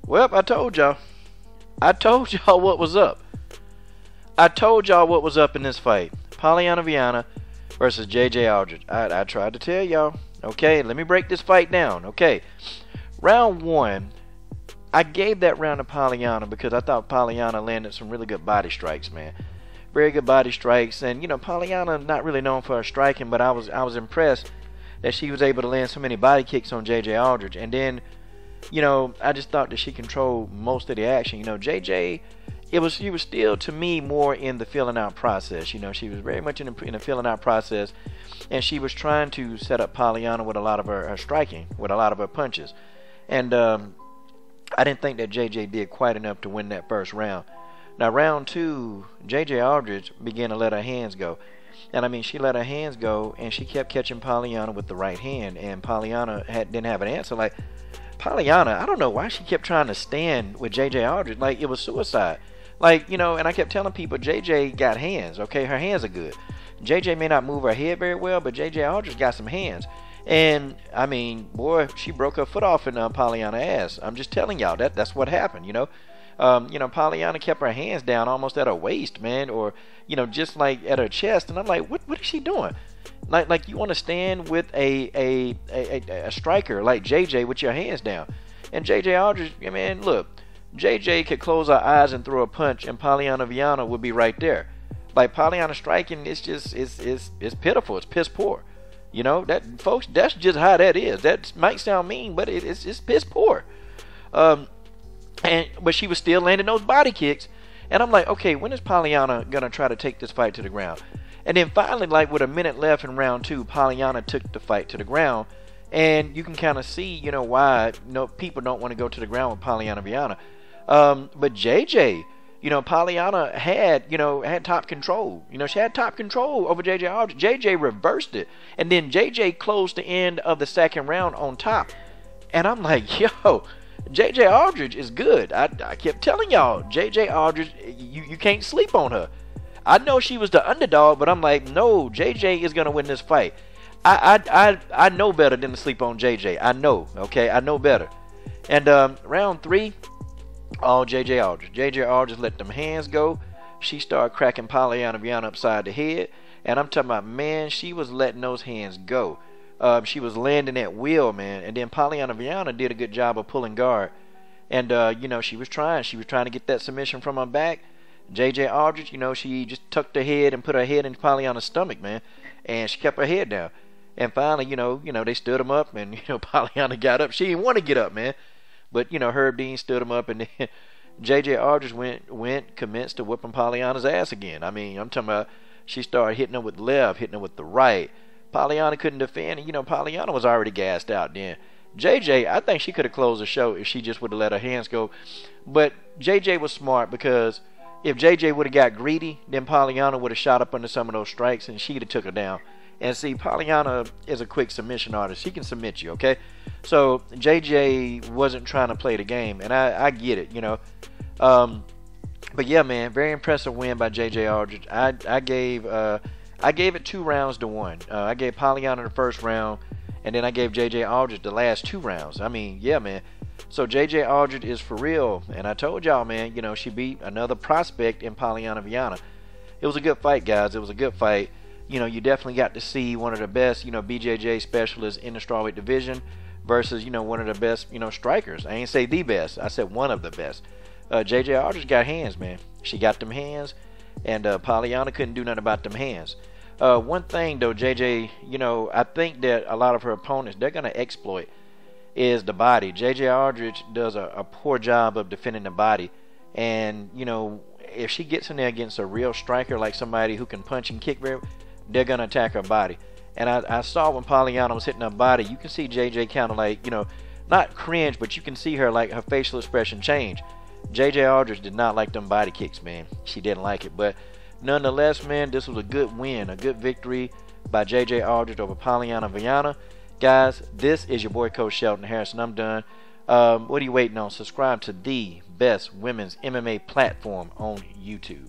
Well, I told y'all. I told y'all what was up. I told y'all what was up in this fight. Polyana Viana versus JJ Aldrich. I tried to tell y'all. Okay, let me break this fight down. Okay, round one, I gave that round to Polyana because I thought Polyana landed some really good body strikes, man. Very good body strikes, and Polyana not really known for her striking, but I was impressed that she was able to land so many body kicks on JJ Aldrich, and then I just thought that she controlled most of the action. JJ, she was still to me more in the filling out process. She was very much in the filling out process, and she was trying to set up Polyana with a lot of her striking, with a lot of her punches, and I didn't think that JJ did quite enough to win that first round. Now round two, JJ Adrich began to let her hands go. And I mean, she let her hands go, and she kept catching Polyana with the right hand, and Polyana didn't have an answer. Like, Polyana, I don't know why she kept trying to stand with JJ Aldrich. Like, it was suicide. Like, and I kept telling people, JJ got hands, okay? Her hands are good. JJ may not move her head very well, but JJ Aldrich got some hands. And, I mean, boy, she broke her foot off in Polyana's ass. I'm just telling y'all, that's what happened, Polyana kept her hands down almost at her waist, man, or just like at her chest, and I'm like, what is she doing? Like you want to stand with a striker like JJ with your hands down, and JJ Aldrich, man, look, JJ could close her eyes and throw a punch, and Polyana Viana would be right there. Like, Polyana striking, it's just it's pitiful, it's piss poor. That, folks, that's just how that is. That might sound mean, but it's piss poor. But she was still landing those body kicks. And I'm like, okay, when is Polyana going to try to take this fight to the ground? And then finally, like with a minute left in round two, Polyana took the fight to the ground. And you can kind of see, why people don't want to go to the ground with Polyana Viana. But JJ, Polyana had top control. She had top control over JJ Aldrich. JJ reversed it. And then JJ closed the end of the second round on top. And I'm like, yo, JJ Adrich is good. I kept telling y'all, JJ Adrich, you can't sleep on her. I know she was the underdog, but I'm like, no, JJ is gonna win this fight. I know better than to sleep on JJ. I know, okay, I know better. And round three, all JJ Adrich. JJ Adrich let them hands go. She started cracking Polyana Viana upside the head, and I'm talking about, man, she was letting those hands go. She was landing at will, man, and then Polyana Viana did a good job of pulling guard, and she was trying to get that submission from her back. JJ Aldrich, she just tucked her head and put her head in Polyana's stomach, man, and she kept her head down. And finally, they stood him up, and Polyana got up. She didn't want to get up, man, but Herb Dean stood him up, and then JJ Aldrich commenced to whipping Polyana's ass again. I mean, I'm talking about, she started hitting her with the left, hitting her with the right. Polyana couldn't defend, and Polyana was already gassed out then. JJ, I think she could have closed the show if she just would have let her hands go. But JJ was smart, because if JJ would have got greedy, then Polyana would have shot up under some of those strikes, and she'd have took her down. And see, Polyana is a quick submission artist. She can submit you, okay? So JJ wasn't trying to play the game, and I get it, But yeah, man, very impressive win by JJ Aldrich. I gave it 2 rounds to 1. I gave Polyana the first round, and then I gave JJ Aldrich the last 2 rounds. I mean, yeah, man. So JJ Aldrich is for real, and I told y'all, man, she beat another prospect in Polyana Viana. It was a good fight, guys. It was a good fight. You definitely got to see one of the best, BJJ specialists in the strawweight division versus, one of the best, strikers. I ain't say the best. I said one of the best. JJ Aldrich got hands, man. She got them hands, and Polyana couldn't do nothing about them hands. One thing though, JJ, I think that a lot of her opponents, they're gonna exploit is the body. JJ Aldrich does a poor job of defending the body, and if she gets in there against a real striker, like somebody who can punch and kick very, they're gonna attack her body. And I saw when Polyana was hitting her body, you can see JJ kind of like, not cringe, but you can see her, like, her facial expression change. JJ Aldrich did not like them body kicks, man. She didn't like it, but nonetheless, man, this was a good win, a good victory by JJ Aldrich over Polyana Viana. Guys, this is your boy Coach Shelton Harrison. I'm done. What are you waiting on? Subscribe to the best women's MMA platform on YouTube.